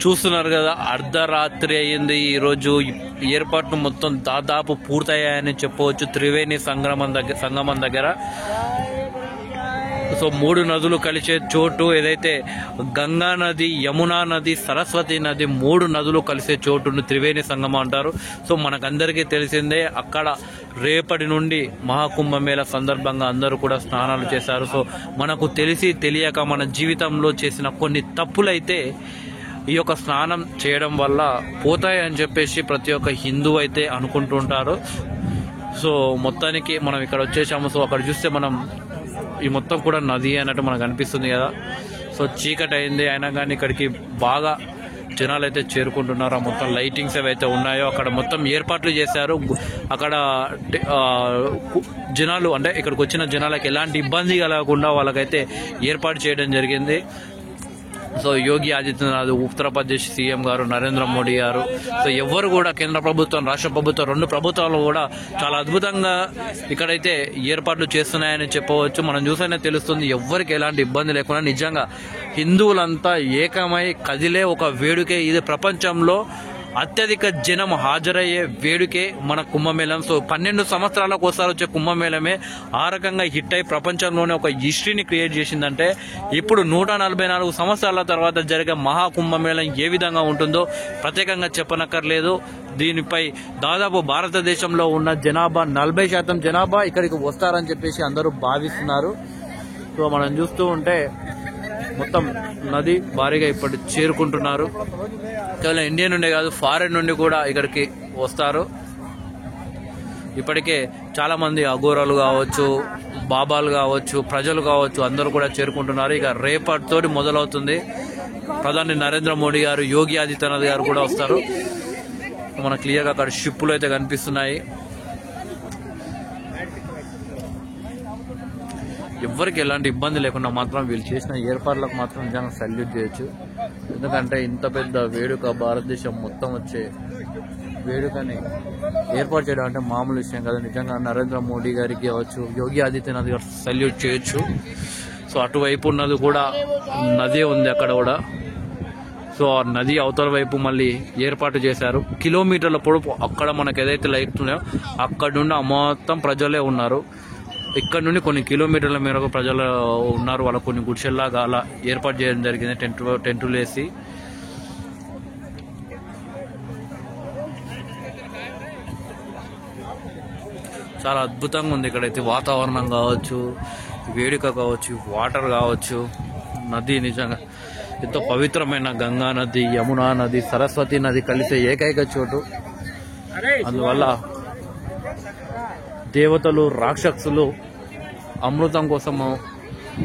చూస్తున్నారు కదా, అర్ధరాత్రి అయ్యింది. ఈరోజు ఏర్పాట్లు మొత్తం దాదాపు పూర్తయ్యాయని చెప్పవచ్చు త్రివేణి సంగమం దగ్గర. సో 3 నదులు కలిసే చోటు ఏదైతే గంగా నది, యమునా నది, సరస్వతి నది 3 నదులు కలిసే చోటును త్రివేణి సంగమం అంటారు. సో మనకందరికీ తెలిసిందే, అక్కడ రేపటి నుండి మహాకుంభమేళ సందర్భంగా అందరూ కూడా స్నానాలు చేశారు. సో మనకు తెలిసి తెలియక మన జీవితంలో చేసిన కొన్ని తప్పులైతే ఈ యొక్క స్నానం చేయడం వల్ల పోతాయని చెప్పేసి ప్రతి ఒక్క హిందూ అయితే అనుకుంటుంటారు. సో మొత్తానికి మనం ఇక్కడ వచ్చేసాము. సో అక్కడ చూస్తే మనం ఈ మొత్తం కూడా నది అన్నట్టు మనకు అనిపిస్తుంది కదా. సో చీకటి అయింది, అయినా కానీ ఇక్కడికి బాగా జనాలు అయితే చేరుకుంటున్నారు. మొత్తం లైటింగ్స్ ఏవైతే ఉన్నాయో అక్కడ మొత్తం ఏర్పాట్లు చేశారు. అక్కడ జనాలు అంటే ఇక్కడికి వచ్చిన జనాలకు ఎలాంటి ఇబ్బంది కలగకుండా వాళ్ళకైతే ఏర్పాటు చేయడం జరిగింది. సో యోగి ఆదిత్యనాథ్, ఉత్తరప్రదేశ్ సీఎం గారు, నరేంద్ర మోడీ గారు, సో ఎవరు కూడా కేంద్ర ప్రభుత్వం, రాష్ట్ర ప్రభుత్వం 2 ప్రభుత్వాలు కూడా చాలా అద్భుతంగా ఇక్కడైతే ఏర్పాట్లు చేస్తున్నాయని చెప్పవచ్చు. మనం చూస్తేనే తెలుస్తుంది, ఎవరికి ఎలాంటి ఇబ్బంది లేకుండా నిజంగా హిందువులంతా ఏకమై కదిలే ఒక వేడుకే ఇది. ప్రపంచంలో అత్యధిక జనం హాజరయ్యే వేడుకే మన కుంభమేళం. సో 12 సంవత్సరాలకు ఒకసారి వచ్చే కుంభమేళమే ఆ రకంగా హిట్ అయి ప్రపంచంలోనే ఒక హిస్టరీని క్రియేట్ చేసిందంటే, ఇప్పుడు 144 సంవత్సరాల తర్వాత జరిగే మహాకుంభమేళం ఏ విధంగా ఉంటుందో ప్రత్యేకంగా చెప్పనక్కర్లేదు. దీనిపై దాదాపు భారతదేశంలో ఉన్న జనాభా 40% జనాభా ఇక్కడికి వస్తారని చెప్పేసి అందరూ భావిస్తున్నారు. సో మనం చూస్తూ ఉంటే మొత్తం నది భారీగా ఇప్పుడు చేరుకుంటున్నారు. కేవలం ఇండియా నుండే కాదు, ఫారెన్ నుండి కూడా ఇక్కడికి వస్తారు. ఇప్పటికే చాలా మంది అఘోరాలు కావచ్చు, బాబాలు కావచ్చు, ప్రజలు కావచ్చు, అందరూ కూడా చేరుకుంటున్నారు. ఇక రేపటితోటి మొదలవుతుంది. ప్రధాని నరేంద్ర మోడీ గారు, యోగి ఆదిత్యనాథ్ గారు కూడా వస్తారు. మనకు క్లియర్గా అక్కడ షిప్పులు అయితే కనిపిస్తున్నాయి. ఎవరికి ఎలాంటి ఇబ్బంది లేకుండా మాత్రం వీళ్ళు చేసిన ఏర్పాట్లకు మాత్రం నిజంగా సల్యూట్ చేయొచ్చు. ఎందుకంటే ఇంత పెద్ద వేడుక, భారతదేశం మొత్తం వచ్చే వేడుకని ఏర్పాటు చేయడం అంటే మామూలు విషయం కదా. నిజంగా నరేంద్ర మోడీ గారికి కావచ్చు, యోగి ఆదిత్యనాథ్ గారు సల్యూట్ చేయొచ్చు. సో అటువైపు ఉన్నది కూడా నది ఉంది అక్కడ కూడా. సో ఆ నది అవతల వైపు మళ్ళీ ఏర్పాటు చేశారు. కిలోమీటర్ల పొడవు అక్కడ మనకు ఏదైతే లైట్స్ ఉన్నాయో అక్కడ నుండి మొత్తం ప్రజలే ఉన్నారు. ఇక్కడ నుండి కొన్ని కిలోమీటర్ల మేరకు ప్రజలు ఉన్నారు. వాళ్ళ కొన్ని గుడిసెల్లాగా అలా ఏర్పాటు చేయడం జరిగింది, టెంటులు వేసి. చాలా అద్భుతంగా ఉంది ఇక్కడైతే. వాతావరణం కావచ్చు, వేడుక కావచ్చు, వాటర్ కావచ్చు, నది నిజంగా ఎంతో పవిత్రమైన గంగా నది, యమునా నది, సరస్వతి నది కలిసే ఏకైక చోటు. అందువల్ల దేవతలు, రాక్షసులు అమృతం కోసము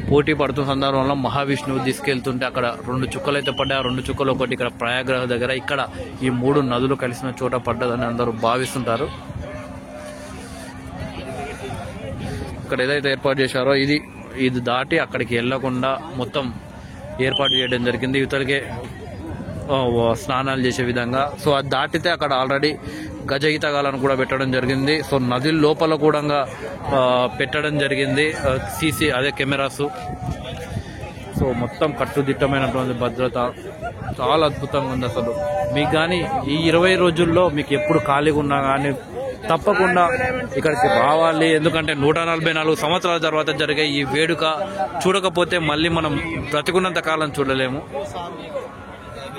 పోటీ పడుతున్న సందర్భంలో మహావిష్ణువు తీసుకెళ్తుంటే అక్కడ 2 చుక్కలు అయితే పడ్డాయి. 2 చుక్కలు ఒకటి ఇక్కడ ప్రయాగ్రాహ దగ్గర, ఇక్కడ ఈ 3 నదులు కలిసిన చోట పడ్డదని అందరూ భావిస్తుంటారు. ఇక్కడ ఏదైతే ఏర్పాటు చేశారో ఇది దాటి అక్కడికి వెళ్లకుండా మొత్తం ఏర్పాటు చేయడం జరిగింది, ఇవతలకే స్నానాలు చేసే విధంగా. సో అది దాటితే అక్కడ ఆల్రెడీ గజ ఈతగాలను కూడా పెట్టడం జరిగింది. సో నది లోపల కూడా పెట్టడం జరిగింది అదే కెమెరాస్. సో మొత్తం కట్టుదిట్టమైనటువంటి భద్రత, చాలా అద్భుతంగా ఉంది అసలు. మీకు కానీ ఈ 20 రోజుల్లో మీకు ఎప్పుడు ఖాళీగా ఉన్నా కానీ తప్పకుండా ఇక్కడికి రావాలి. ఎందుకంటే 144 సంవత్సరాల తర్వాత జరిగే ఈ వేడుక చూడకపోతే మళ్ళీ మనం బ్రతికున్నంత కాలం చూడలేము.